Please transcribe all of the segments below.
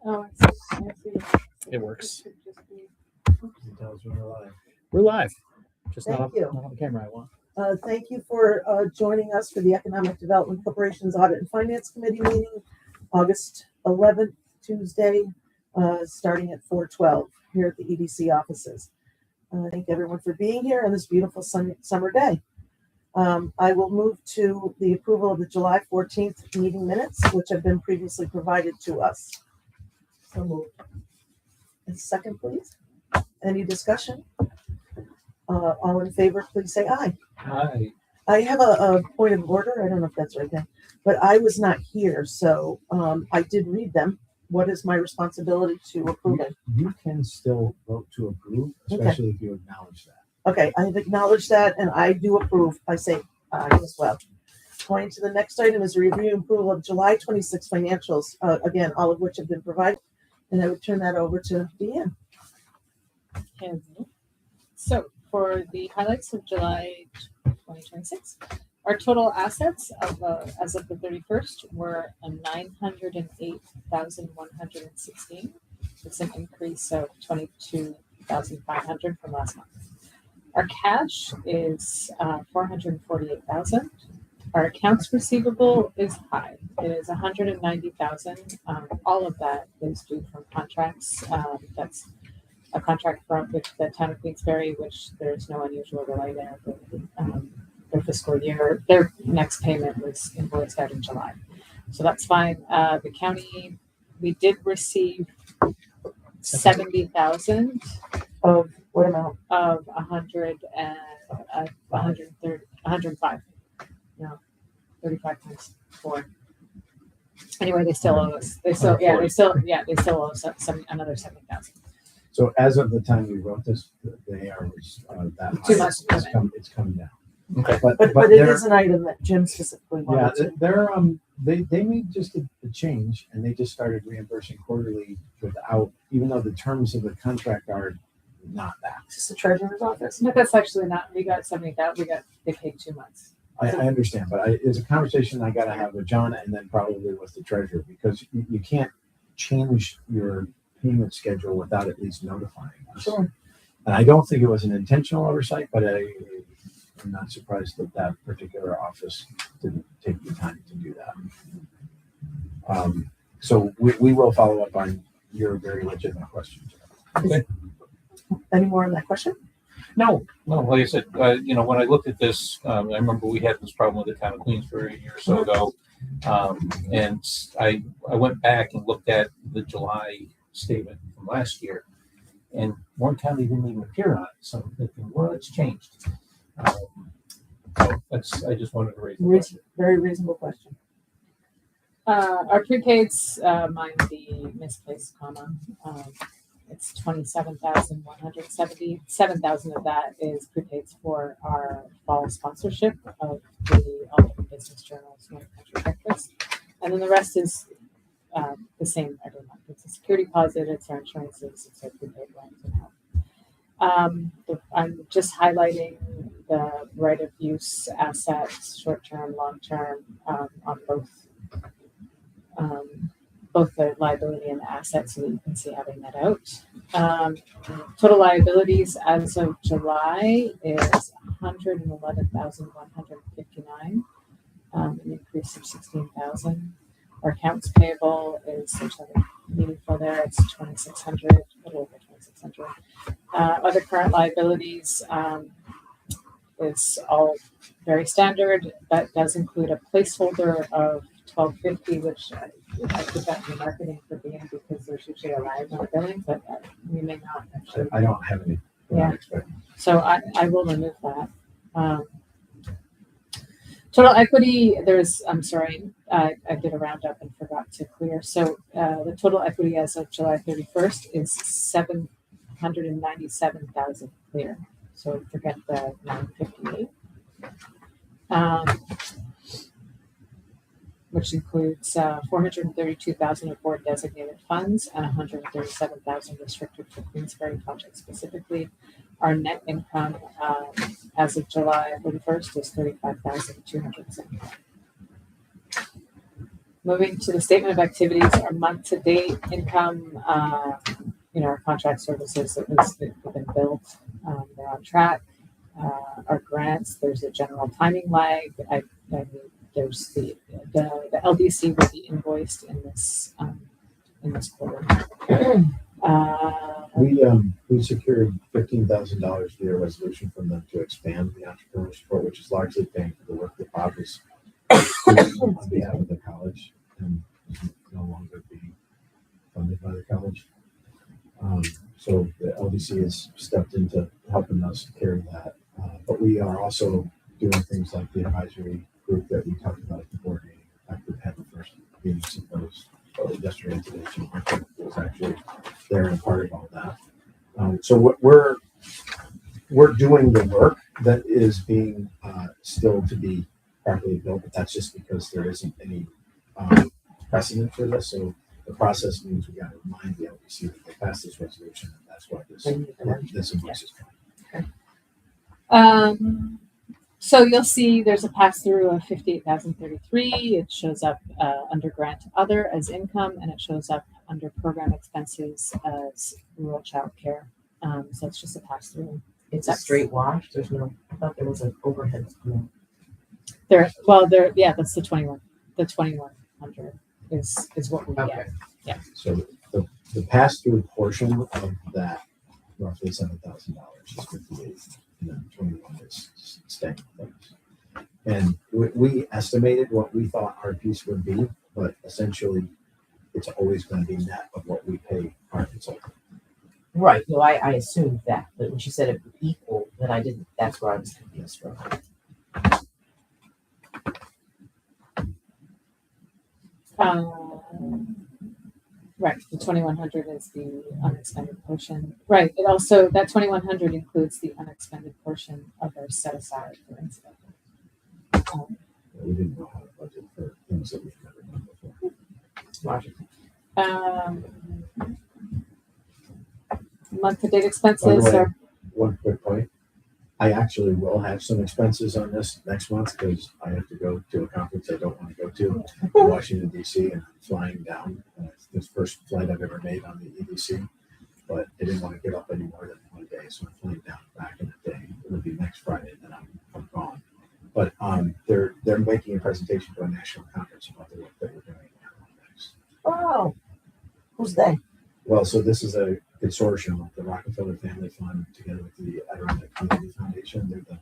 Oh, I see. It works. It should just be- It tells when we're live. We're live. Just Thank not, you. not on the camera I want. Thank you for joining us for the Economic Development Corporation's Audit and Finance Committee meeting, August 11th, Tuesday, starting at 4:12 here at the EDC offices. Thank everyone for being here on this beautiful summer day. I will move to the approval of the July 14th meeting minutes, which have been previously provided to us. So moved. And second, please. Any discussion? All in favor, please say aye. Hi. I have a point of order. I don't know if that's right then, but I was not here, so I did read them. What is my responsibility to approve it? You can still vote to approve, especially if you acknowledge that. Okay, I have acknowledged that, and I do approve. I say aye as well. Going to the next item is review and approval of July 26 financials. Again, all of which have been provided, and I would turn that over to Deanne. Okay. So for the highlights of July 2026, our total assets as of the 31st were 908,116. It's an increase of 22,500 from last month. Our cash is 448,000. Our accounts receivable is high. It is 190,000. All of that is due from contracts. That's a contract with the town of Queensbury, which there's no unusual delay there. Their fiscal year, their next payment was invoiced out in July. So that's fine. The county, we did receive 70,000 Of what amount? of 105. No, 35 times 4. Anyway, they still owe us. They still owe us another 70,000. So as of the time we wrote this, the AR was that Too high. much. It's coming down. Okay. But it is an item that Jim specifically Yeah, wanted to. they made just a change, and they just started reimbursing quarterly without, even though the terms of the contract are not that. Is this the treasurer's office? But that's actually not. We got 70,000. They paid 2 months. I understand, but it's a conversation I got to have with John and then probably with the treasurer, because you can't change your payment schedule without at least notifying us. Sure. And I don't think it was an intentional oversight, but I'm not surprised that that particular office didn't take the time to do that. So we will follow up on your very legitimate question. Okay. Any more on that question? No. Like I said, when I looked at this, I remember we had this problem with the town of Queensbury a year or so ago. And I went back and looked at the July statement from last year, and Warren County didn't even appear on it. So I'm thinking, well, it's changed. So I just wanted to raise the question. Very reasonable question. Our prepaids, mind the misplaced comma. It's 27,170. 7,000 of that is prepaids for our fall sponsorship of the Audit Business Journal's North Country Breakfast, and then the rest is the same every month. It's a security deposit, it's our insurances, it's our prepaid loans and help. I'm just highlighting the right of use assets, short term, long term, on both the liability and the assets, so that you can see how they net out. Total liabilities as of July is 111,159, an increase of 16,000. Our accounts payable is, there's nothing meaningful there, it's 2,600, a little over 2,600. Other current liabilities is all very standard. That does include a placeholder of $1,250, which I put that in the marketing for being, because there's usually a lag on billing, but we may not actually. I don't have any. Yeah. So I will remove that. Total equity, I'm sorry, I did a roundup and forgot to clear. So the total equity as of July 31st is 797,000 clear. So forget the 958. Which includes 432,000 of board designated funds and 137,000 restricted for Queensbury project specifically. Our net income as of July 31st is 35,270. Moving to the statement of activities, our month-to-date income, our contract services that have been billed, they're on track. Our grants, there's a general timing lag. There's the LDC will be invoiced in this quarter. We secured $15,000 via resolution from them to expand the entrepreneur support, which is largely paying for the work that Bob is doing on behalf of the college and is no longer being funded by the college. So the LDC has stepped into helping us carry that. But we are also doing things like the advisory group that we talked about at the board meeting. I could have the first meetings of those yesterday and today. So Martha was actually there and part of all that. So what we're doing the work that is being still to be properly built, but that's just because there isn't any precedent for this. So the process means we got to remind the LDC that they passed this resolution, and that's why this invoice is coming. So you'll see there's a pass-through of $58,033. It shows up under grant other as income, and it shows up under program expenses as rural child care. So it's just a pass-through. It's a straight wash. There's no. I thought there was an overhead. That's the 21. The 2,100 is what we get. Yeah. So the pass-through portion of that roughly $7,000 is 58, and then 21 is staying things. And we estimated what we thought our piece would be, but essentially it's always going to be net of what we pay our consultant. Right. No, I assumed that, but when she said it would equal, then I didn't. That's where I was confused from. Right, the 2,100 is the unexpended portion. Right, it also, that 2,100 includes the unexpended portion of our set aside for incident. We didn't know how to budget for things that we've never done before. Logical. Month-to-date expenses By the way, are. one quick point. I actually will have some expenses on this next month because I have to go to a conference I don't want to go to in Washington, D.C., and I'm flying down. It's the first flight I've ever made on the EDC, but I didn't want to get up any more than one day, so I'm flying down back in a day. It'll be next Friday, and then I'm gone. But they're making a presentation to a national conference about the work that we're doing next. Oh, who's they? Well, so this is a consortium of the Rockefeller Family Fund together with the Adirondack Community Foundation. They're the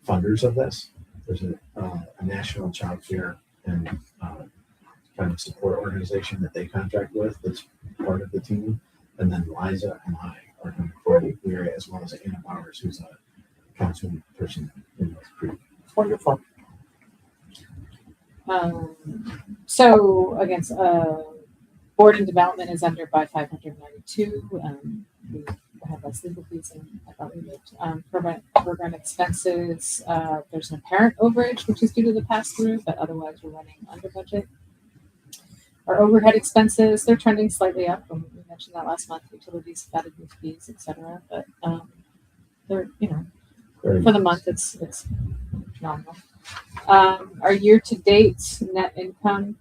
funders of this. There's a national child care and kind of support organization that they contract with that's part of the team. And then Liza and I are going to coordinate the area, as well as Anna Bowers, who's a council person in North Creek. Wonderful. So against board and development is under by 592. We have less legal fees than I thought we would. Program expenses, there's an apparent overage, which is due to the pass-through, but otherwise we're running under budget. Our overhead expenses, they're trending slightly up. We mentioned that last month, utilities, added new fees, etc. But they're, for the month, it's nominal. Our year-to-date net income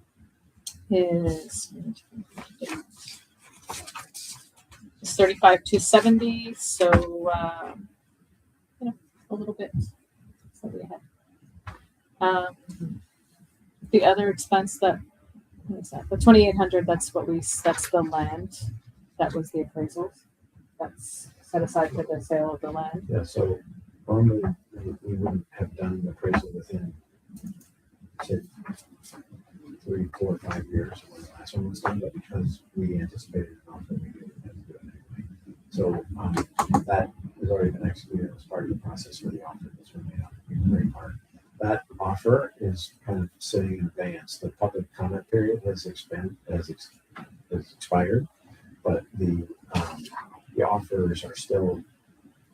is 35,270. So a little bit slightly ahead. The other expense what is that? The 2,800. That's the land. That was the appraisals. That's set aside for the sale of the land. Yeah. So normally we wouldn't have done the appraisal within, say, 3, 4, 5 years when the last one was done, but because we anticipated an offer, we didn't have to do it anyway. So that has already been executed as part of the process for the offer that's been made on the great part. That offer is kind of sitting in advance. The public comment period has expired, but the offers are still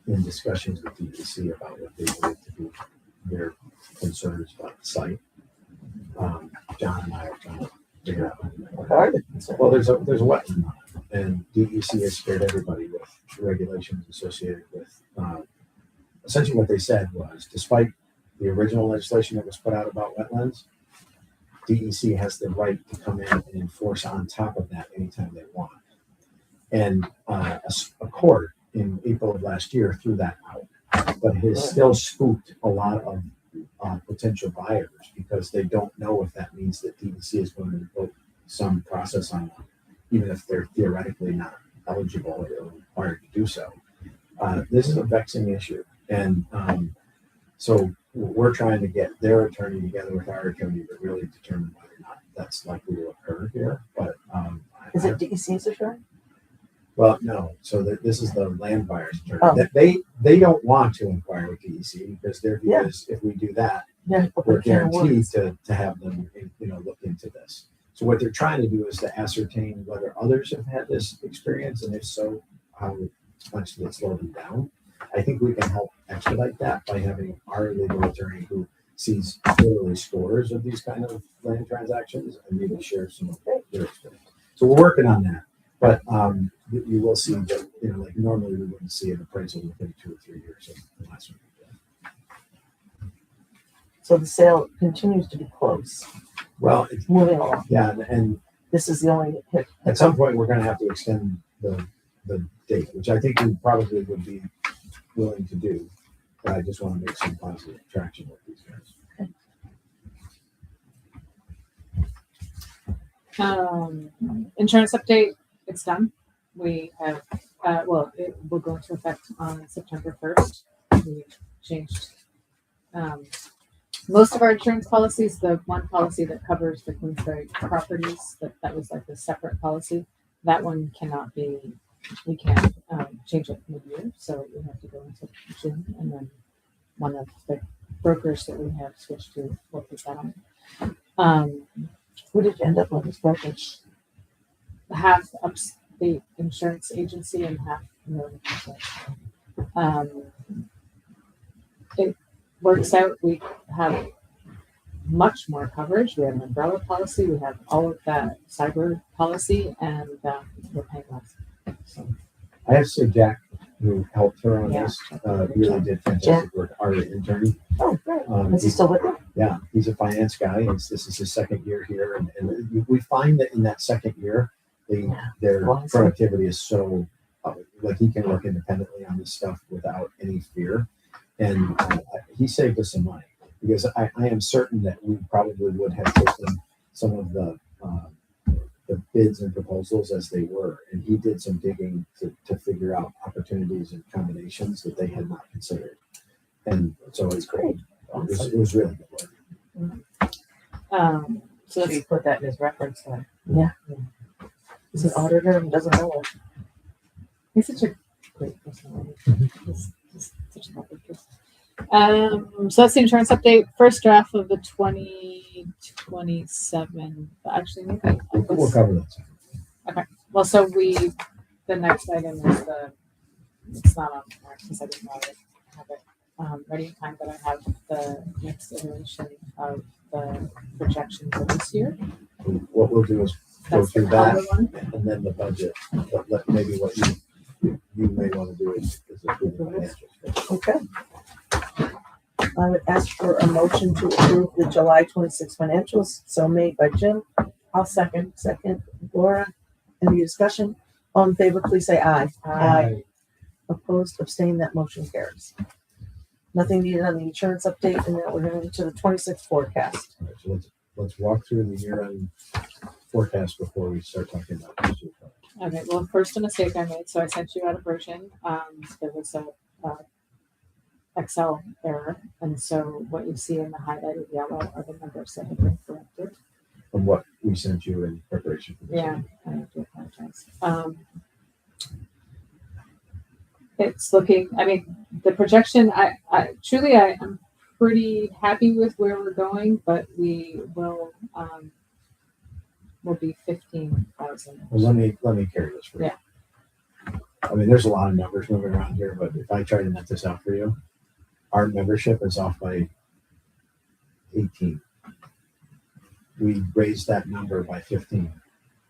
in discussions with EDC about what they believe to be their concerns about the site. John and I are trying to figure out. Well, there's a wetland on it, and DEC has scared everybody with regulations associated with. Essentially, what they said was, despite the original legislation that was put out about wetlands, DEC has the right to come in and enforce on top of that anytime they want. And a court in April of last year threw that out, but it has still spooked a lot of potential buyers because they don't know if that means that DEC is going to invoke some process on them, even if they're theoretically not eligible or required to do so. This is a vexing issue, and so we're trying to get their attorney together with our attorney to really determine whether or not that's likely to occur here. But Is it DEC's attorney? well, no. So this is the land buyer's attorney. Oh. That they don't want to inquire with DEC because their view is if we do that, Yeah. we're guaranteed to have them, look into this. So what they're trying to do is to ascertain whether others have had this experience, and if so, how much to slow them down. I think we can help expedite that by having our legal attorney who sees literally scores of these kind of land transactions and maybe share some of their experience. So we're working on that. But you will see that, like normally we wouldn't see an appraisal within 2 or 3 years of the last one. So the sale continues to be close, Well, it's, moving along. yeah, and This is the only hit. at some point we're going to have to extend the date, which I think we probably would be willing to do. But I just want to make some positive traction with these guys. Insurance update, it's done. We have, it will go into effect on September 1st. We changed most of our insurance policies. The one policy that covers the Queensbury properties, that was like a separate policy. That one cannot be, we can't change it mid-year, so we have to go into June, and then one of the brokers that we have switched to will put that on. Who did you end up with this brokerage? Half upstate insurance agency and half Northern insurance. It works out. We have much more coverage. We have an umbrella policy. We have all of that cyber policy, and we're paying less. So, I have to say Jack, who helped her on Yeah. this, really did fantastic work. Our attorney. Oh, great. Um, Is he still with you? Yeah, he's a finance guy. This is his second year here, and we find that in that second year, their Awesome. productivity is so like he can work independently on this stuff without any fear, and he saved us some money because I am certain that we probably would have taken some of the bids and proposals as they were, and he did some digging to figure out opportunities and combinations that they had not considered, and so it's great. It was really good work. so So that's you put that in his reference then. He's an auditor and doesn't know it. he's such a great person. He's such a lovely person. So that's the insurance update. First draft of the 2027. Actually, maybe. We'll cover that. Well, so the next item is it's not on there because I didn't know I have it ready in time, but I have the next iteration of the projections of this year. What we'll do is go That's the through that color one. and then the budget. But maybe what you may want to do is approve the financials. Okay. I would ask for a motion to approve the July 26 financials. So made by Jim. I'll second. Second, Laura. Any discussion? All in favor, please say aye. Opposed, abstained, that motion carries. Nothing needed on the insurance update, and now we're going into the 26 forecast. All right, so let's walk through the year-end forecast before we start talking about this year. Okay, well, first a mistake I made, so I sent you out a version. There was a Excel error, and so what you see in the highlighted yellow are the numbers that have been corrected. From what we sent you in preparation for this. Yeah, I have to apologize. It's looking, I mean, the projection, I'm pretty happy with where we're going, but we will be 15,000. Well, let me carry this for you. Yeah. I mean, there's a lot of numbers moving around here, but if I try to net this out for you, our membership is off by 18. We raised that number by 15,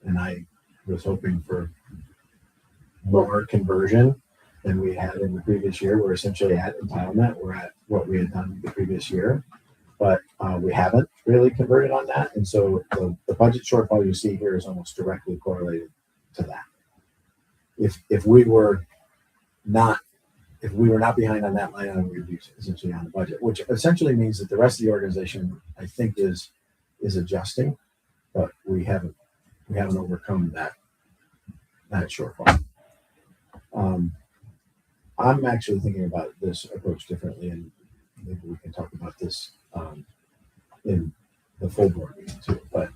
and I was hoping for more conversion than we had in the previous year. We're essentially at entitlement. We're at what we had done the previous year. but we haven't really converted on that. And so the budget shortfall you see here is almost directly correlated to that. If we were not behind on that line item, we'd be essentially on the budget, which essentially means that the rest of the organization, I think, is adjusting, but we haven't overcome that shortfall. I'm actually thinking about this approach differently, and maybe we can talk about this in the full board meeting too. But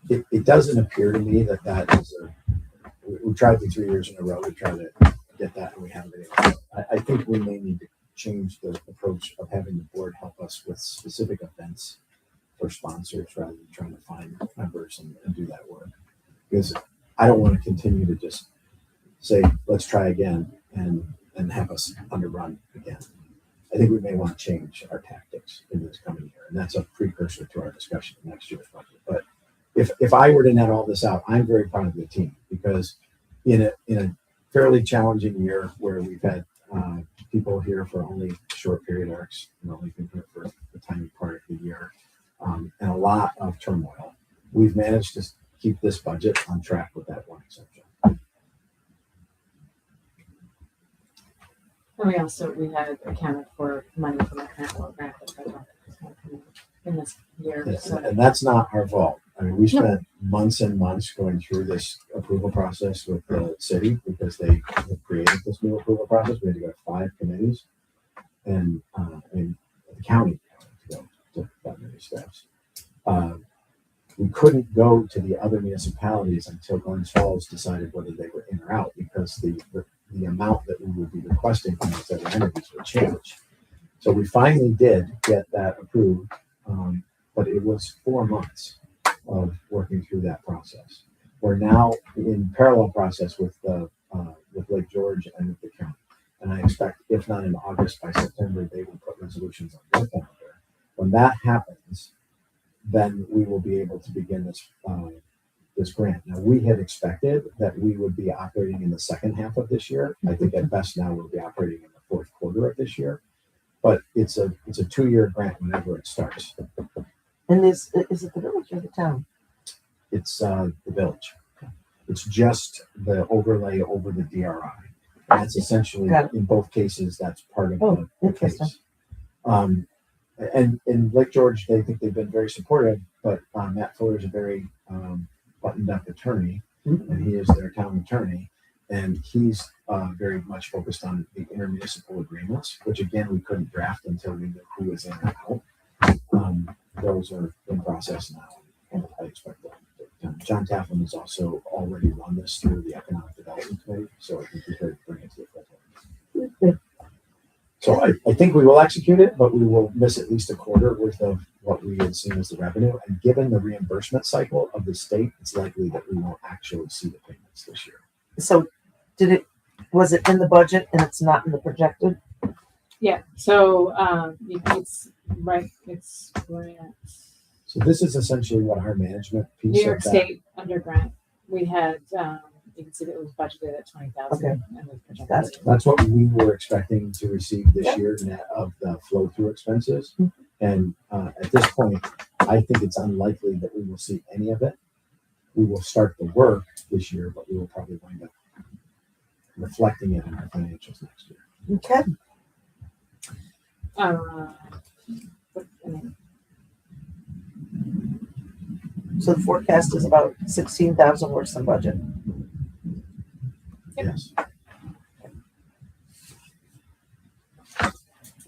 it doesn't appear to me that is we tried for 3 years in a row to try to get that, and we haven't been able to. I think we may need to change the approach of having the board help us with specific events for sponsors rather than trying to find members and do that work. Because I don't want to continue to just say, let's try again and have us underrun again. I think we may want to change our tactics in this coming year. And that's a precursor to our discussion of next year's budget. But if I were to net all this out, I'm very proud of the team, because in a fairly challenging year where we've had people here for only short period arcs and only been here for a tiny part of the year, and a lot of turmoil, we've managed to keep this budget on track with that one exception. And we had accounted for money from the Cranwell grant that was going to come in this year. Yes, So and that's not our fault. I mean, we spent months and months going through this approval process with the city because they have created this new approval process. We had to go to 5 committees, and the county had to go to that many steps. We couldn't go to the other municipalities until Glens Falls decided whether they were in or out, because the amount that we would be requesting from those other entities would change. So we finally did get that approved, but it was 4 months of working through that process. We're now in parallel process with Lake George and with the county, and I expect, if not in August, by September they will put resolutions on their calendar. When that happens, then we will be able to begin this grant. Now, we had expected that we would be operating in the second half of this year. I think at best now we'll be operating in the fourth quarter of this year, but it's a 2-year grant whenever it starts. And is it the village or the town? It's the village. It's just the overlay over the DRI. That's essentially, in both cases, that's part of the interesting. case. And in Lake George, they think they've been very supportive, but Matt Fuller is a very buttoned up attorney, and he is their town attorney, and he's very much focused on the intermunicipal agreements, which again we couldn't draft until we knew who was in and out. Those are in process now, and I expect that. John Tafflin has also already run this through the Economic Development Committee, so I think we could bring it to the full board. So I think we will execute it, but we will miss at least a quarter worth of what we had seen as the revenue. And given the reimbursement cycle of the state, it's likely that we won't actually see the payments this year. So was it in the budget and it's not in the projected? yeah, so it's right. It's grants. So this is essentially what our management piece New of York that. State under grant. We had you can see that it was budgeted at 20,000, Okay. and we projected Got it. That's what we were expecting to receive this Yeah. year, net of the flow through expenses. And at this point, I think it's unlikely that we will see any of it. We will start the work this year, but we will probably wind up reflecting it in our financials next year. Okay. So the forecast is about 16,000 worse than budget. Yep. Yes.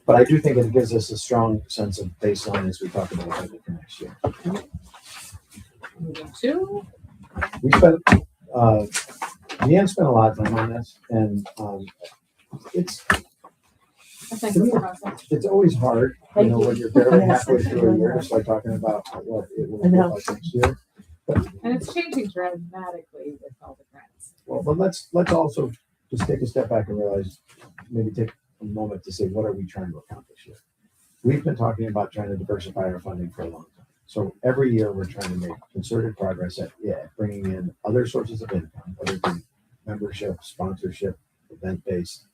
But I do think it gives us a strong sense of baseline as we talk about budget for next year. Moving to We spent, Leanne spent a lot of time on this, and it's I think it's the process. it's always hard, Thank when you. you're barely Yes, halfway thank through a you. year to start talking about what it will I know. look like next year. And it's changing dramatically with all the grants. Well, but let's also just take a step back and realize, maybe take a moment to say, what are we trying to accomplish here? We've been talking about trying to diversify our funding for a long time. So every year we're trying to make concerted progress at bringing in other sources of income, whether it be membership, sponsorship, event-based,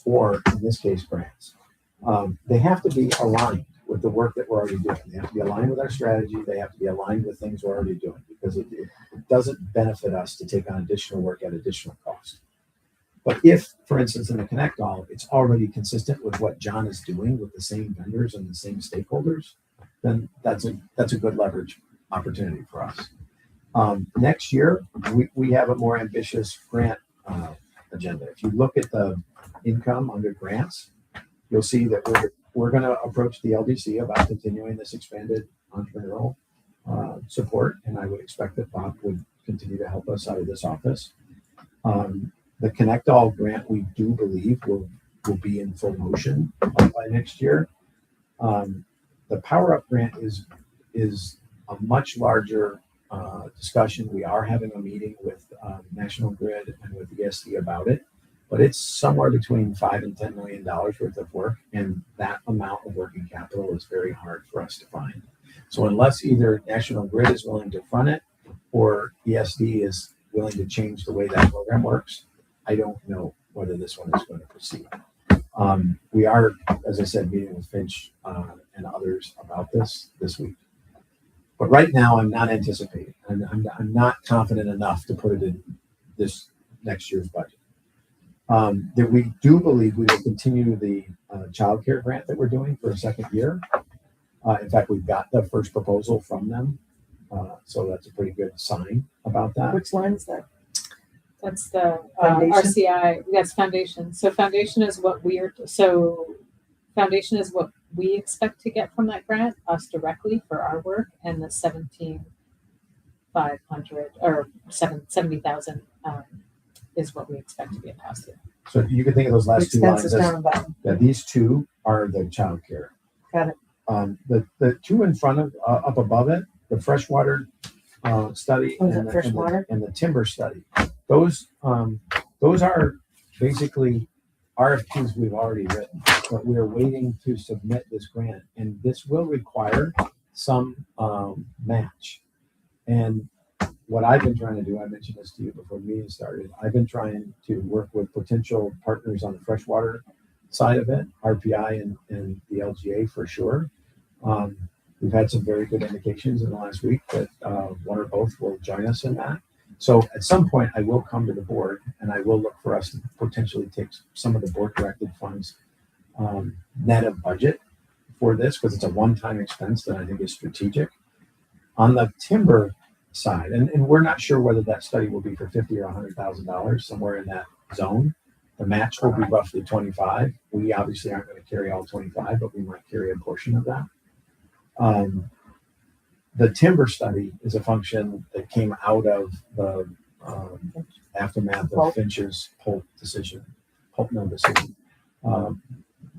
or in this case, grants. They have to be aligned with with the work that we're already doing. They have to be aligned with our strategy. They have to be aligned with things we're already doing, because it doesn't benefit us to take on additional work at additional cost. But if, for instance, in the Connect All, it's already consistent with what John is doing with the same vendors and the same stakeholders, then that's a good leverage opportunity for us. Next year, we have a more ambitious grant agenda. If you look at the income under grants, you'll see that we're going to approach the LDC about continuing this expanded entrepreneurial support, and I would expect that Bob would continue to help us out of this office. The Connect All grant, we do believe will be in full motion by next year. The Power Up grant is a much larger discussion. We are having a meeting with National Grid and with ESD about it, but it's somewhere between $5 and $10 million worth of work, and that amount of working capital is very hard for us to find. So unless either National Grid is willing to fund it or ESD is willing to change the way that program works, I don't know whether this one is going to proceed. We are, as I said, meeting with Finch and others about this week. But right now, I'm not anticipating. I'm not confident enough to put it in this next year's budget. That we do believe we will continue the child care grant that we're doing for a second year. In fact, we've got the first proposal from them. So that's a pretty good sign about that. Which line is that? That's the Foundation? RCI. That's foundation. So foundation is what we expect to get from that grant, us directly for our work, and the 17,500 or 70,000 is what we expect to be a pass-through. So you can think of those last two lines Expenses as, down the bottom. yeah, these two are the child care. Got it. The two in front of, up above it, the freshwater study Oh, is and it freshwater? and the timber study. Those are basically RFPs we've already written, but we are waiting to submit this grant, and this will require some match. And what I've been trying to do, I mentioned this to you before the meeting started, I've been trying to work with potential partners on the freshwater side of it, RPI and the LGA for sure. We've had some very good indications in the last week that one or both will join us in that. So at some point, I will come to the board and I will look for us to potentially take some of the board directed funds net of budget for this, because it's a one-time expense that I think is strategic. On the timber side, and we're not sure whether that study will be for $50,000 or $100,000, somewhere in that zone. The match will be roughly 25. We obviously aren't going to carry all 25, but we might carry a portion of that. The timber study is a function that came out of the aftermath of Finch's Pulp decision.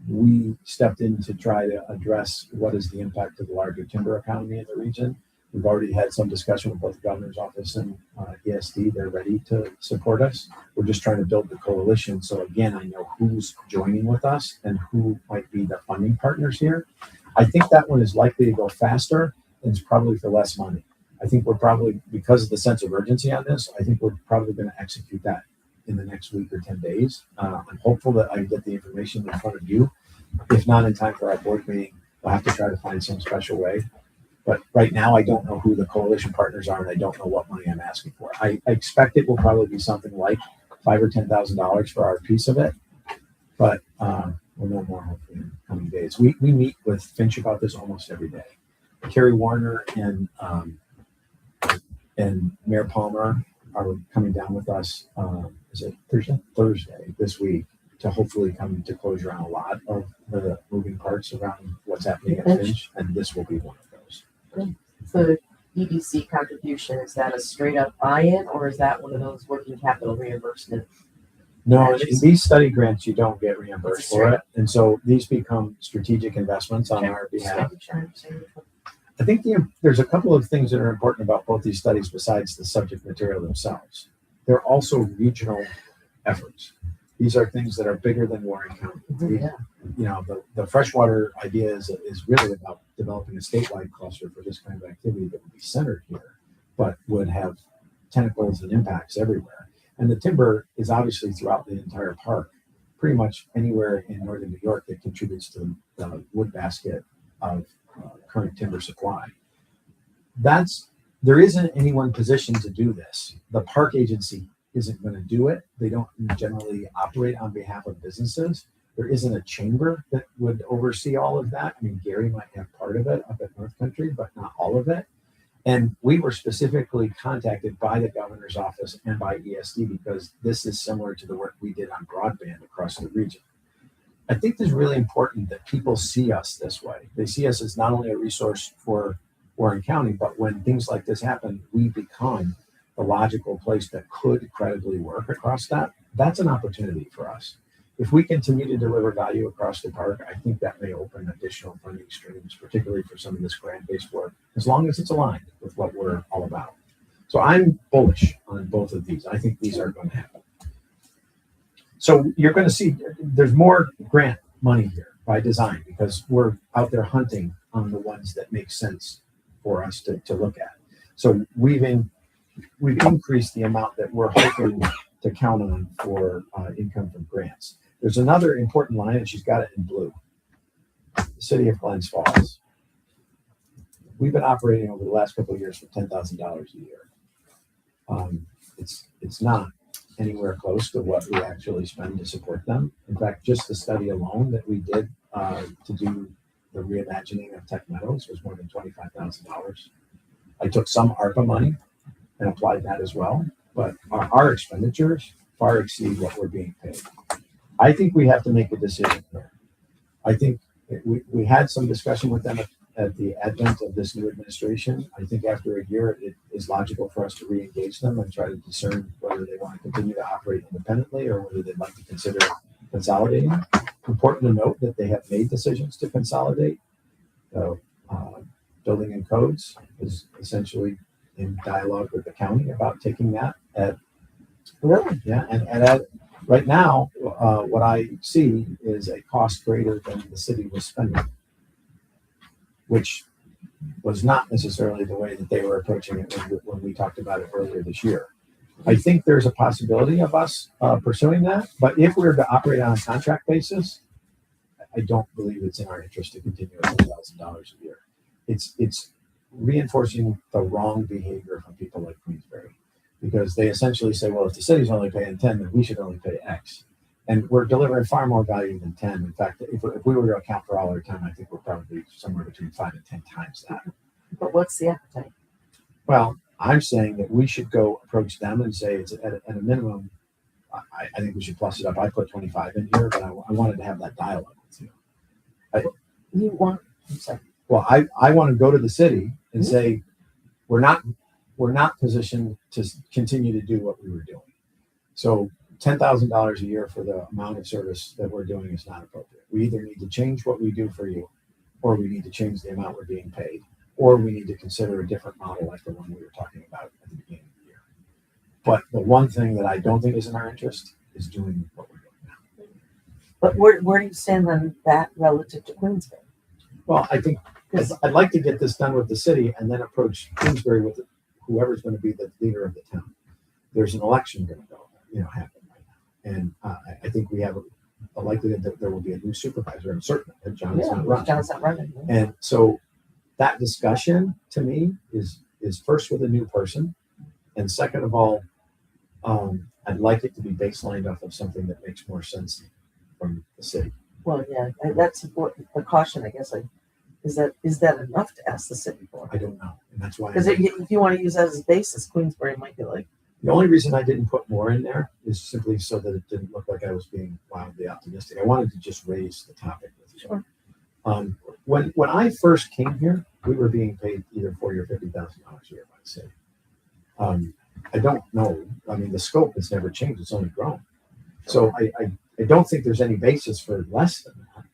We stepped in to try to address what is the impact of the larger timber economy in the region. We've already had some discussion with both the governor's office and ESD. They're ready to support us. We're just trying to build the coalition. So again, I know who's joining with us and who might be the funding partners here. I think that one is likely to go faster, and it's probably for less money. I think we're probably, because of the sense of urgency on this, I think we're probably going to execute that in the next week or 10 days. I'm hopeful that I can get the information in front of you. If not in time for our board meeting, we'll have to try to find some special way. But right now, I don't know who the coalition partners are, and I don't know what money I'm asking for. I expect it will probably be something like $5,000 or $10,000 for our piece of it, but we'll know more hopefully in the coming days. We meet with Finch about this almost every day. Kerry Warner and Mayor Palmer are coming down with us. Is it Thursday this week, to hopefully come to closure on a lot of the moving parts around what's happening at Finch, and this will be one of those. So EDC contribution, is that a straight up buy-in, or is that one of those working capital reimbursement? No, in these study grants, you don't get reimbursed for it. And so these become strategic investments on our behalf. I think there's a couple of things that are important about both these studies besides the subject material themselves. They're also regional efforts. These are things that are bigger than Warren County. Yeah. You know, the freshwater idea is really about developing a statewide cluster for this kind of activity that would be centered here, but would have tentacles and impacts everywhere. And the timber is obviously throughout the entire park, pretty much anywhere in northern New York that contributes to the wood basket of current timber supply. There isn't anyone positioned to do this. The park agency isn't going to do it. They don't generally operate on behalf of businesses. There isn't a chamber that would oversee all of that. I mean, Gary might have part of it up at North Country, but not all of it. And we were specifically contacted by the governor's office and by ESD because this is similar to the work we did on broadband across the region. I think it's really important that people see us this way. They see us as not only a resource for Warren County, but when things like this happen, we become the logical place that could credibly work across that. That's an opportunity for us. If we continue to deliver value across the park, I think that may open additional funding streams, particularly for some of this grant-based work, as long as it's aligned with what we're all about. So I'm bullish on both of these. I think these are going to happen. So you're going to see there's more grant money here by design because we're out there hunting on the ones that make sense for us to look at. So we've increased the amount that we're hoping to count on for income from grants. There's another important line, and she's got it in blue. The city of Glens Falls. We've been operating over the last couple of years for $10,000 a year. It's not anywhere close to what we actually spend to support them. In fact, just the study alone that we did to do the reimagining of Tech Meadows was more than $25,000. I took some ARPA money and applied that as well, but our expenditures far exceed what we're being paid. I think we have to make a decision here. I think we had some discussion with them at the advent of this new administration. I think after a year, it is logical for us to re-engage them and try to discern whether they want to continue to operate independently or whether they'd like to consider consolidating. Important to note that they have made decisions to consolidate. Building and Codes is essentially in dialogue with the county about taking that at yeah, and at right now, what I see is a cost greater than the city was spending, which was not necessarily the way that they were approaching it when we talked about it earlier this year. I think there's a possibility of us pursuing that, but if we were to operate on a contract basis, I don't believe it's in our interest to continue at $10,000 a year. It's reinforcing the wrong behavior from people like Queensbury, because they essentially say, well, if the city's only paying 10, then we should only pay X. And we're delivering far more value than 10. In fact, if we were to account for all our time, I think we're probably somewhere between 5 and 10 times that. But what's the appetite? Well, I'm saying that we should go approach them and say it's at a minimum, I think we should plus it up. I put 25 in here, but I wanted to have that dialogue with you. I'm sorry. Well, I want to go to the city and say, we're not positioned to continue to do what we were doing. So $10,000 a year for the amount of service that we're doing is not appropriate. We either need to change what we do for you, or we need to change the amount we're being paid, or we need to consider a different model like the one we were talking about at the beginning of the year. But the one thing that I don't think is in our interest is doing what we're doing now. But where do you stand on that relative to Queensbury? Well, I think I'd like to get this done with the city and then approach Queensbury with whoever's going to be the leader of the town. There's an election going to happen right now. And I think we have a likelihood that there will be a new supervisor. I'm certain that John's not running. And so that discussion to me is first with a new person. And second of all, I'd like it to be baselined off of something that makes more sense from the city. Well, yeah, that's important. The caution, I guess, is that enough to ask the city for? I don't know. And that's why. Because if you want to use that as a basis, Queensbury might be like. The only reason I didn't put more in there is simply so that it didn't look like I was being wildly optimistic. I wanted to just raise the topic with you. Sure. When I first came here, we were being paid either $40,000 or $50,000 a year by the city. I don't know. I mean, the scope has never changed; it's only grown. So I don't think there's any basis for less than that,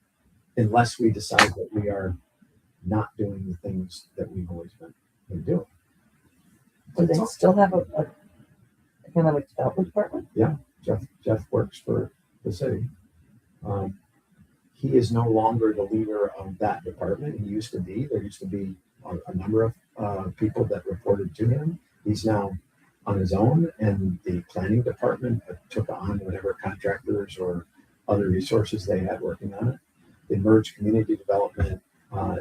unless we decide that we are not doing the things that we've always been doing. Do they still have a economic development department? Yeah, Jeff works for the city. He is no longer the leader of that department. He used to be. There used to be a number of people that reported to him. He's now on his own, and the planning department took on whatever contractors or other resources they had working on it. They merged community development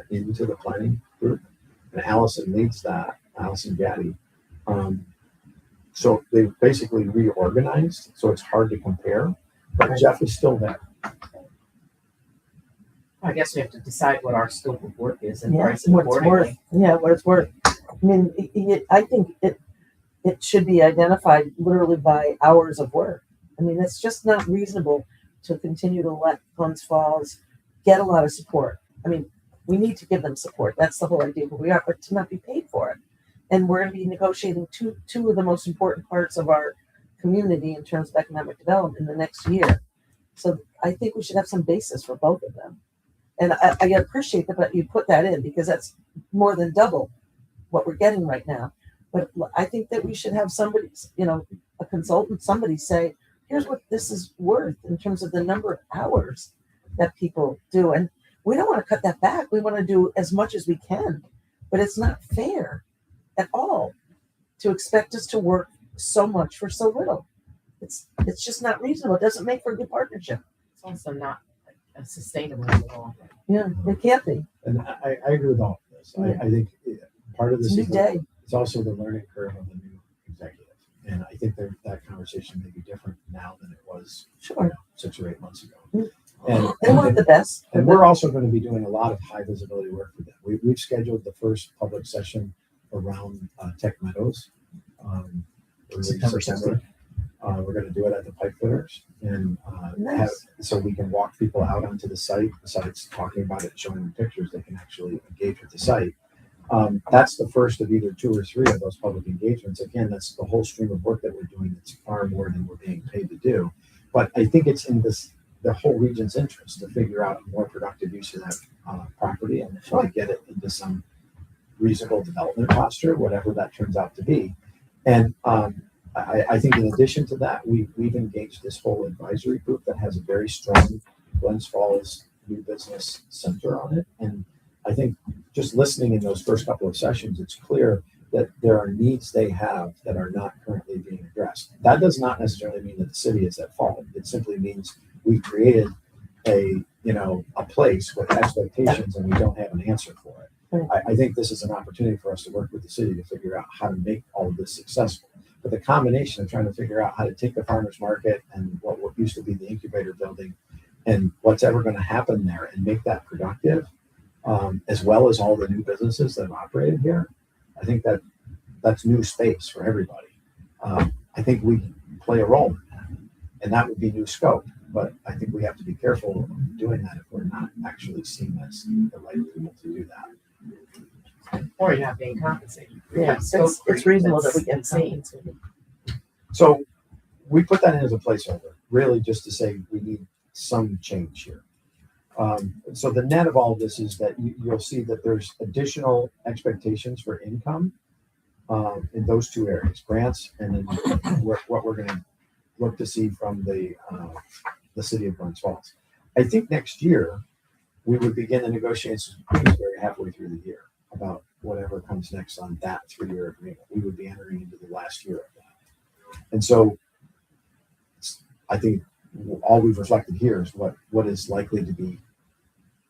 into the planning group, and Allison leads that. Allison Gaddy. So they basically reorganized, so it's hard to compare. But Jeff is still there. I guess we have to decide what our scope of work is and Yeah, price it what it's worth. accordingly. Yeah, what it's worth. I mean, I think it should be identified literally by hours of work. I mean, it's just not reasonable to continue to let Glens Falls get a lot of support. I mean, we need to give them support. That's the whole idea, but to not be paid for it. And we're going to be negotiating two of the most important parts of our community in terms of economic development in the next year. So I think we should have some basis for both of them. And I appreciate that you put that in, because that's more than double what we're getting right now. But I think that we should have somebody, a consultant, somebody say, here's what this is worth in terms of the number of hours that people do. And we don't want to cut that back. We want to do as much as we can. But it's not fair at all to expect us to work so much for so little. It's just not reasonable. It doesn't make for a good partnership. It's also not sustainable in the long run. Yeah, it can't be. And I agree with all of this. I think part of It's this a new is day. it's also the learning curve of the new executive. And I think that conversation may be different now than it was Sure. 6 or 8 months ago. Mm. They want the best. And we're also going to be doing a lot of high visibility work for them. We've scheduled the first public session around Tech Meadows, early September. We're going to do it at the pipe fitters, and so we can walk people out onto the site. Besides talking about it, showing them pictures, they can actually engage with the site. That's the first of either 2 or 3 of those public engagements. Again, that's the whole stream of work that we're doing. It's far more than we're being paid to do. But I think it's in the whole region's interest to figure out a more productive use of that property and to get it into some reasonable development posture, whatever that turns out to be. And I think in addition to that, we've engaged this whole advisory group that has a very strong Glens Falls New Business Center on it. And I think just listening in those first couple of sessions, it's clear that there are needs they have that are not currently being addressed. That does not necessarily mean that the city is at fault. It simply means we've created a place with expectations and we don't have an answer for it. I think this is an opportunity for us to work with the city to figure out how to make all of this successful. But the combination of trying to figure out how to take the farmers market and what used to be the incubator building and what's ever going to happen there and make that productive, as well as all the new businesses that have operated here, I think that's new space for everybody. I think we play a role in that, and that would be new scope. But I think we have to be careful of doing that if we're not actually seen as the right people to do that. Or you're not being compensated. Yeah, it's reasonable that we get insane. So we put that in as a placeholder, really just to say we need some change here. So the net of all of this is that you'll see that there's additional expectations for income in those 2 areas, grants and then what we're going to look to see from the city of Glens Falls. I think next year we would begin the negotiations with Queensbury halfway through the year about whatever comes next on that 3-year agreement. We would be entering into the last year of that. And so I think all we've reflected here is what is likely to be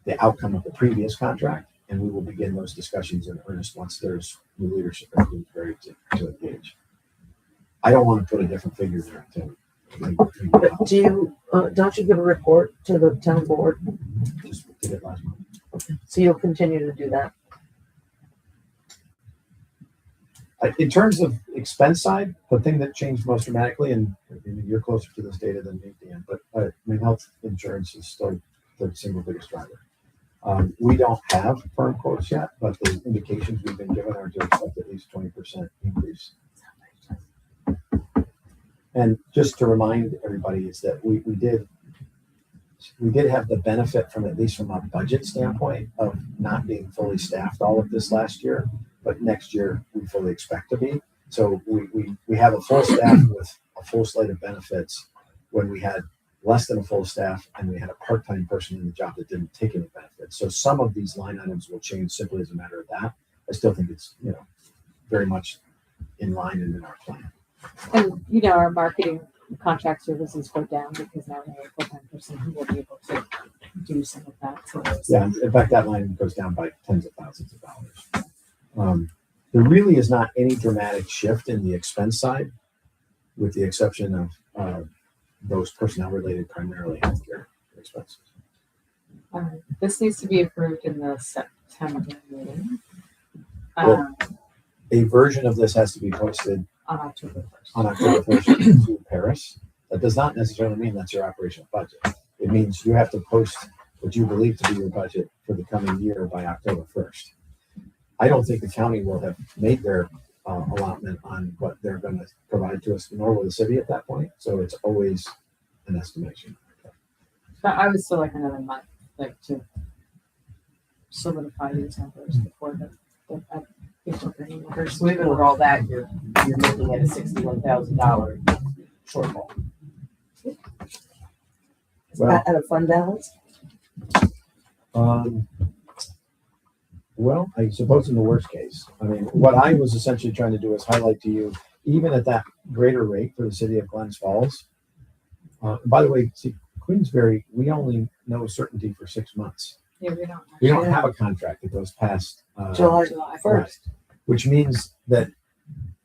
the outcome of the previous contract, and we will begin those discussions in earnest once there's new leadership at Queensbury to engage. I don't want to put a different figure there until But don't you give a report to the town board? just did it last month. Okay. So you'll continue to do that? In terms of expense side, the thing that changed most dramatically, and you're closer to this data than me, Dan, but health insurance is still the single biggest driver. We don't have firm quotes yet, but the indications we've been given are to expect at least 20% increase. And just to remind everybody is that we did have the benefit from, at least from a budget standpoint, of not being fully staffed all of this last year, but next year we fully expect to be. So we have a full staff with a full slate of benefits when we had less than a full staff and we had a part-time person in the job that didn't take any benefits. So some of these line items will change simply as a matter of that. I still think it's very much in line and in our plan. And, our marketing contract services go down because now we have a full-time person who will be able to do some of that. So Yeah, in fact, that line goes down by tens of thousands of dollars. There really is not any dramatic shift in the expense side, with the exception of those personnel-related, primarily healthcare expenses. This needs to be approved in the September meeting. Well, A version of this has to be posted On October 1st. on October 1st to Paris. That does not necessarily mean that's your operational budget. It means you have to post what you believe to be your budget for the coming year by October 1st. I don't think the county will have made their allotment on what they're going to provide to us, nor will the city at that point. So it's always an estimation. But I would still like another month, like to solidify these numbers before the numbers. So even with all that, you're looking at a $61,000 shortfall. Well, At a fund balance? Well, I suppose in the worst case, I mean, what I was essentially trying to do is highlight to you, even at that greater rate for the city of Glens Falls. By the way, see, Queensberry, we only know certainty for 6 months. Yeah, We don't have a contract that goes past July July 1st. which means that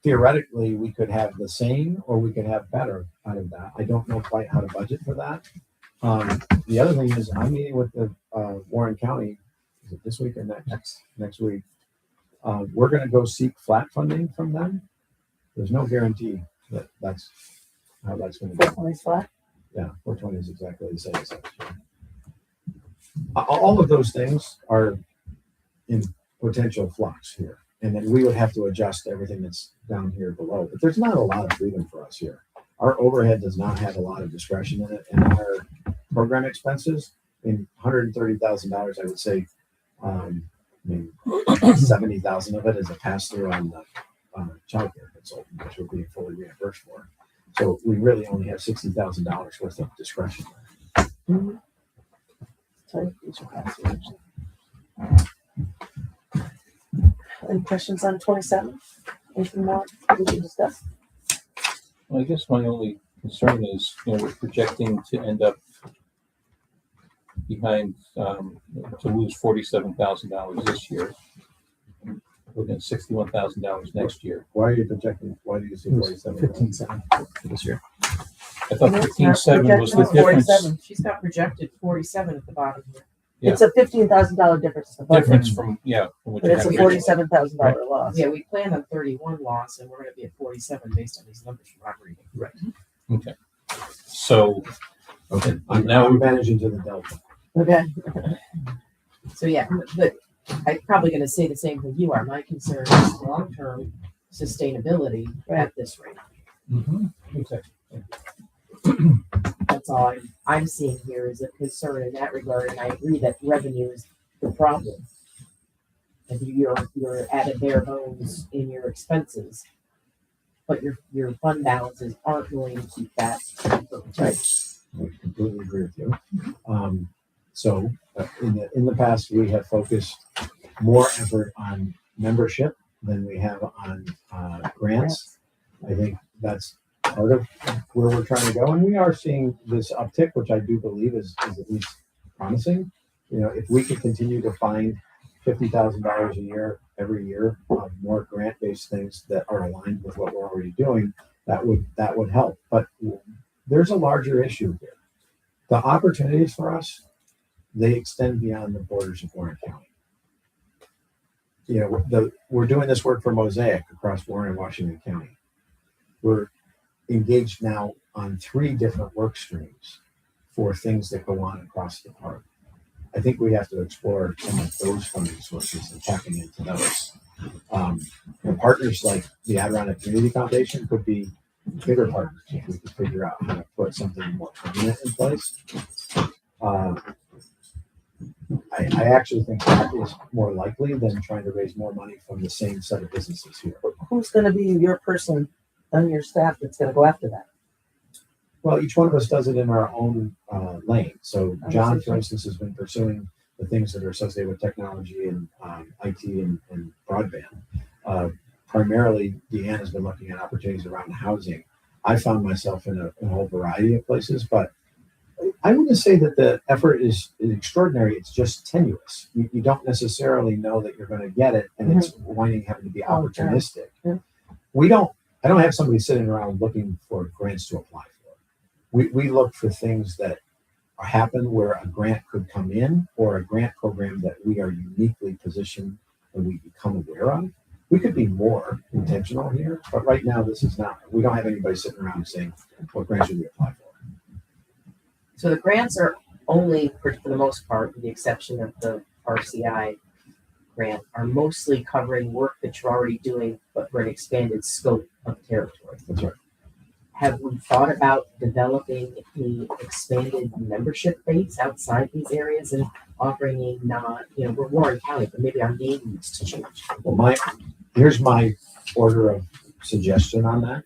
theoretically we could have the same or we could have better out of that. I don't know quite how to budget for that. The other thing is I'm meeting with the Warren County, is it this week or next week? We're going to go seek flat funding from them. There's no guarantee that that's how that's going to be. 420 flat? Yeah, 420 is exactly the same as last year. All of those things are in potential flux here. And then we would have to adjust everything that's down here below. But there's not a lot of freedom for us here. Our overhead does not have a lot of discretion in it. And our program expenses, in $130,000, I would say, maybe 70,000 of it is a pass-through on the child care consultant, which we're being fully reimbursed for. So we really only have $60,000 worth of discretion. Mm-hmm. So these are pass-throughs. Any questions on 27? Anything more we can discuss? Well, I guess my only concern is, we're projecting to end up behind, to lose $47,000 this year. We're getting $61,000 next year. Why are you projecting? Why do you see 47? 15.7 for this year. I thought 15.7 was the Projection difference. 47. She's got projected 47 at the bottom here. Yeah. It's a $15,000 difference. in the budget, Difference from, from what But you it's have a here. $47,000 loss. Yeah, we planned on 31 loss and we're gonna be at 47 based on these numbers from operating. Right. Okay. So, Okay. Now I'm managing to the delta. Okay. So yeah, but I'm probably gonna say the same thing you are. My concern is long-term sustainability at this rate. exactly. That's all I'm seeing here is a concern in that regard, and I agree that revenue is the problem. And you're at a bare bones in your expenses, but your fund balances aren't going to keep that. Right. I completely agree with you. So in the past, we have focused more effort on membership than we have on grants. I think that's part of where we're trying to go, and we are seeing this uptick, which I do believe is at least promising. If we could continue to find $50,000 a year every year of more grant-based things that are aligned with what we're already doing, that would help. But there's a larger issue here. The opportunities for us, they extend beyond the borders of Warren County. We're doing this work for Mosaic across Warren and Washington County. We're engaged now on 3 different work streams for things that go on across the park. I think we have to explore some of those funding sources and tapping into those. Partners like the Adirondack Community Foundation could be bigger partners if we could figure out how to put something more permanent in place. I actually think that is more likely than trying to raise more money from the same set of businesses here. Who's going to be your person on your staff that's going to go after that? Well, each one of us does it in our own lane. So John, for instance, has been pursuing the things that are associated with technology and IT and broadband. Primarily, Deanne has been looking at opportunities around housing. I found myself in a whole variety of places, but I wouldn't say that the effort is extraordinary. It's just tenuous. You don't necessarily know that you're going to get it, and it's winding having to be opportunistic. Yeah. I don't have somebody sitting around looking for grants to apply for. We look for things that happen where a grant could come in, or a grant program that we are uniquely positioned and we become aware of. We could be more intentional here, but right now this is not. We don't have anybody sitting around saying, what grants should we apply for? So the grants are only, for the most part, with the exception of the RCI grant, are mostly covering work that you're already doing, but for an expanded scope of territory. That's right. Have we thought about developing the expanded membership base outside these areas and offering a not, we're Warren County, but maybe our name needs to change? Well, here's my order of suggestion on that.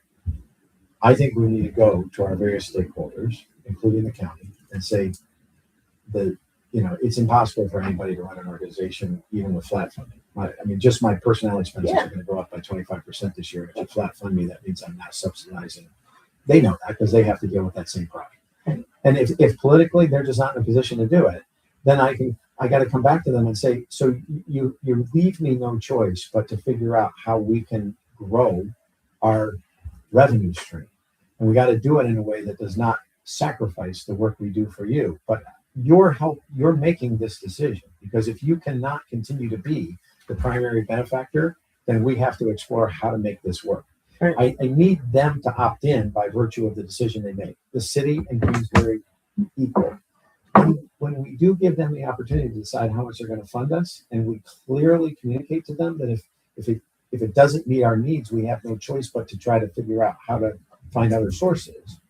I think we need to go to our various stakeholders, including the county, and say that, it's impossible for anybody to run an organization even with flat funding. Just my personnel expenses are going to go up by 25% this year. If you flat fund me, that means I'm not subsidizing. They know that because they have to deal with that same problem. And if politically they're just not in a position to do it, then I got to come back to them and say, so you leave me no choice but to figure out how we can grow our revenue stream. And we got to do it in a way that does not sacrifice the work we do for you. But you're making this decision, because if you cannot continue to be the primary benefactor, then we have to explore how to make this work. Right. I need them to opt in by virtue of the decision they make. The city and Queensbury equal. When we do give them the opportunity to decide how much they're going to fund us, and we clearly communicate to them that if it doesn't meet our needs, we have no choice but to try to figure out how to find other sources,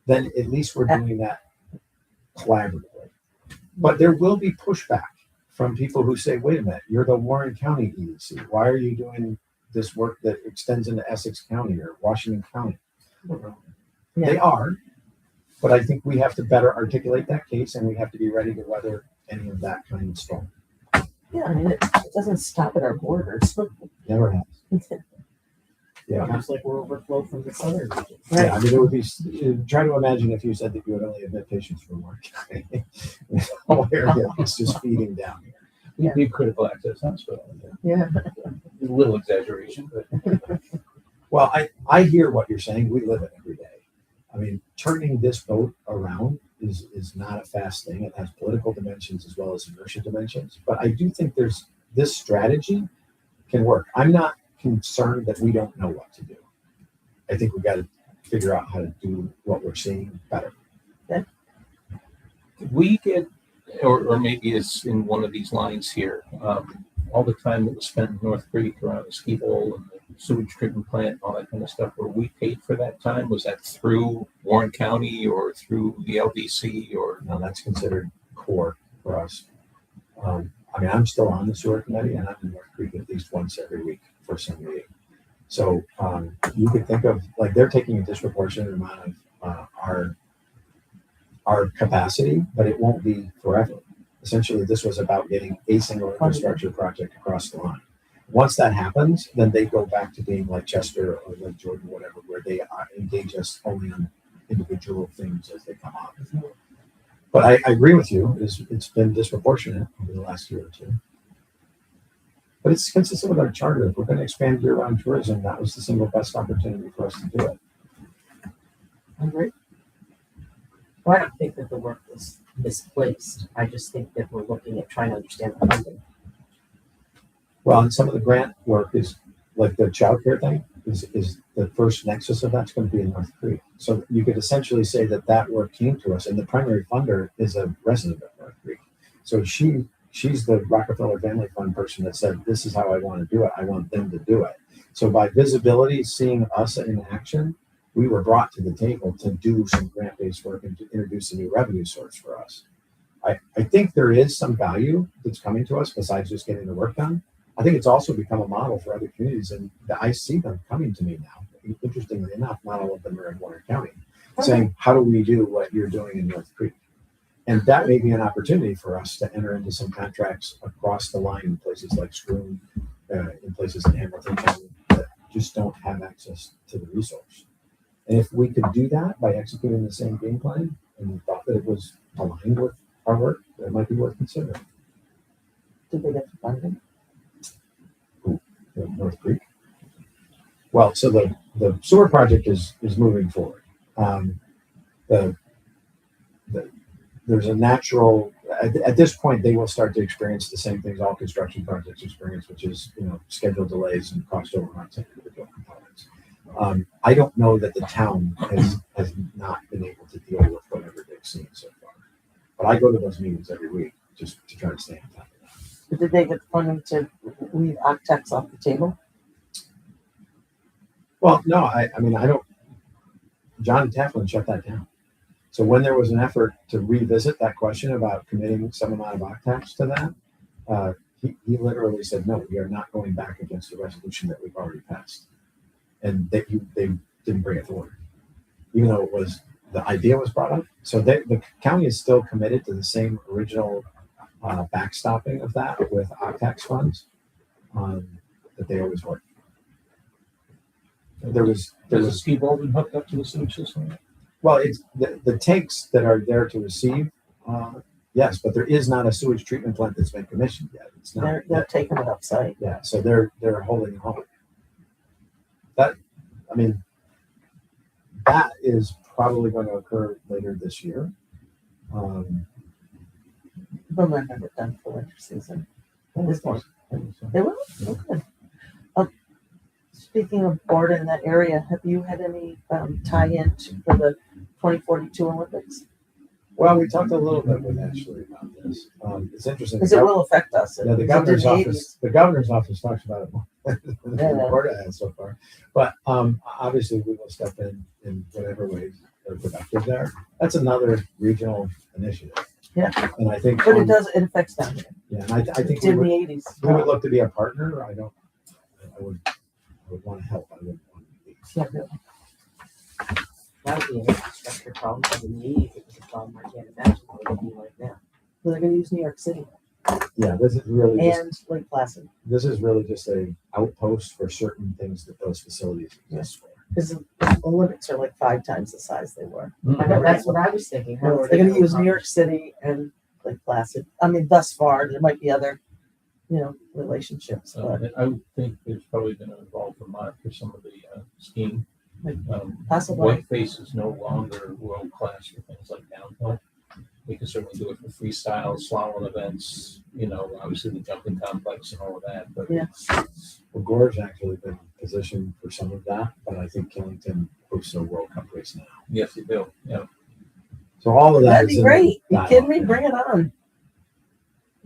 then at least we're doing that collaboratively. But there will be pushback from people who say, wait a minute, you're the Warren County EDC. Why are you doing this work that extends into Essex County or Washington County? Yeah. They are, but I think we have to better articulate that case, and we have to be ready to weather any of that kind of storm. Yeah, it doesn't stop at our borders. Never has. Yeah. Just like we're overflow from the southern region. Yeah, it would be, try to imagine if you said that you would only admit patients from work. Whole area is just feeding down here. Yeah. Need critical access hospital. Yeah. A little exaggeration, but Well, I hear what you're saying. We live it every day. Turning this boat around is not a fast thing. It has political dimensions as well as inertia dimensions. But I do think this strategy can work. I'm not concerned that we don't know what to do. I think we got to figure out how to do what we're seeing better. we get, or maybe it's in one of these lines here, all the time that was spent in North Creek around the ski bowl and the sewage treatment plant and all that kind of stuff, were we paid for that time? Was that through Warren County or through the LDC or? Now that's considered core for us. I'm still on the sewer committee, and I'm in North Creek at least once every week for some meeting. So you could think of, like, they're taking a disproportionate amount of our capacity, but it won't be forever. Essentially, this was about getting a single infrastructure project across the line. Once that happens, then they go back to being like Chester or like Jordan, whatever, where they engage us only on individual things as they come up. But I agree with you. It's been disproportionate over the last year or two. But it's consistent with our charter. If we're going to expand year-round tourism, that was the single best opportunity for us to do it. I agree. Well, I don't think that the work was misplaced. I just think that we're looking at trying to understand the funding. Well, and some of the grant work is, like the childcare thing, is the first nexus of that's going to be in North Creek. So you could essentially say that work came to us, and the primary funder is a resident of North Creek. So she's the Rockefeller Family Fund person that said, this is how I want to do it. I want them to do it. So by visibility, seeing us in action, we were brought to the table to do some grant-based work and to introduce a new revenue source for us. I think there is some value that's coming to us besides just getting the work done. I think it's also become a model for other communities, and I see them coming to me now. Interestingly enough, not all of them are in Warren County, saying, how do we do what you're doing in North Creek? And that may be an opportunity for us to enter into some contracts across the line in places like Scroon, in places in Hamilton County that just don't have access to the resource. And if we could do that by executing the same game plan, and we thought that it was aligned with our work, it might be worth considering. Did they get the funding? The North Creek. Well, so the sewer project is moving forward. The there's a natural at this point they will start to experience the same things all construction projects experience, which is schedule delays and cost overruns and individual components. I don't know that the town has not been able to deal with whatever they've seen so far, but I go to those meetings every week just to try to stay on top of that. But did they get the funding to leave octax off the table? Well, no, I mean I don't. John Taflin shut that down. So when there was an effort to revisit that question about committing some amount of octaves to that, he literally said, no, we are not going back against the resolution that we've already passed. And they didn't bring it forward, even though the idea was brought up. So the county is still committed to the same original backstopping of that with octax funds that they always were. There's a ski bowl been hooked up to the sewage system? Well, it's the tanks that are there to receive, yes, but there is not a sewage treatment plant that's been commissioned yet. It's not. They're taking it upside. Yeah, so they're holding it home. That is probably going to occur later this year. They'll not have it done for winter season. This one. So, They will? Okay. Speaking of board in that area, have you had any tie-in for the 2042 Olympics? well, we talked a little bit with Ashley about this. It's interesting. Because it will affect us. Yeah, the It governor's did in the office. The governor's office talks about it more than Yeah. the board has so far. But obviously, we will step in whatever ways are productive there. That's another regional initiative. Yeah. And I think. 80s. But it affects down here. Yeah, and I It think did in the 80s. we would look to be a partner. I would want to help. I wouldn't want to be. Yeah, really. That would be an infrastructure problem, because in the 80s it was a problem I can't imagine what it would be like now. So they're going to use New York City Yeah, this is really just, and Lake Placid. this is really just a outpost for certain things that those facilities exist for. Because the Olympics are like 5 times the size they were. I know, that's what I was thinking. How are They're going to gonna use New York City and Lake Placid. I mean, thus far, there might be other, relationships, but I would think there's probably going to involve Vermont for some of the skiing. possibly. Whiteface is no longer world class for things like downhill. We can certainly do it for freestyle, slalom events, obviously the jumping complex and all of that. But Yeah. Well, Gore's actually been positioned for some of that, but I think Killington hosts a World Cup race now. yes, you do. Yeah. So all of that That'd is be in great. the You kidding me? dialogue. Bring it on.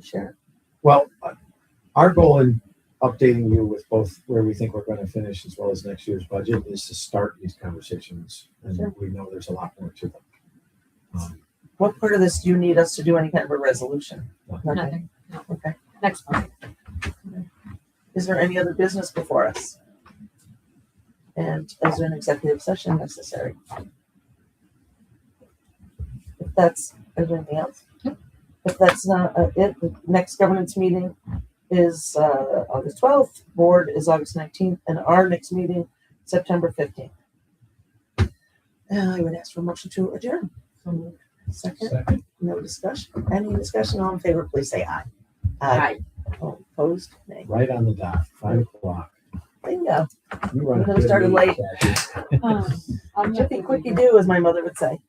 Sure. Well, our goal in updating you with both where we think we're going to finish as well as next year's budget is to start these conversations, and Sure. we know there's a lot more to them. What part of this do you need us to do any kind of a resolution? Nothing. No. Okay. Next one. Is there any other business before us? And is there an executive session necessary? Is there anything else? Nope. If that's not it, the next governance meeting is August 12th, board is August 19th, and our next meeting, September 15th. I would ask for a motion to adjourn. Second, Second. no discussion. Any discussion? All in favor, please say aye. Aye. All opposed, nay. Right on the dot, 5 o'clock. Bingo. You run a Could've good started meeting, late. Kathy. I'm Jiffy quickie do, as my mother would say.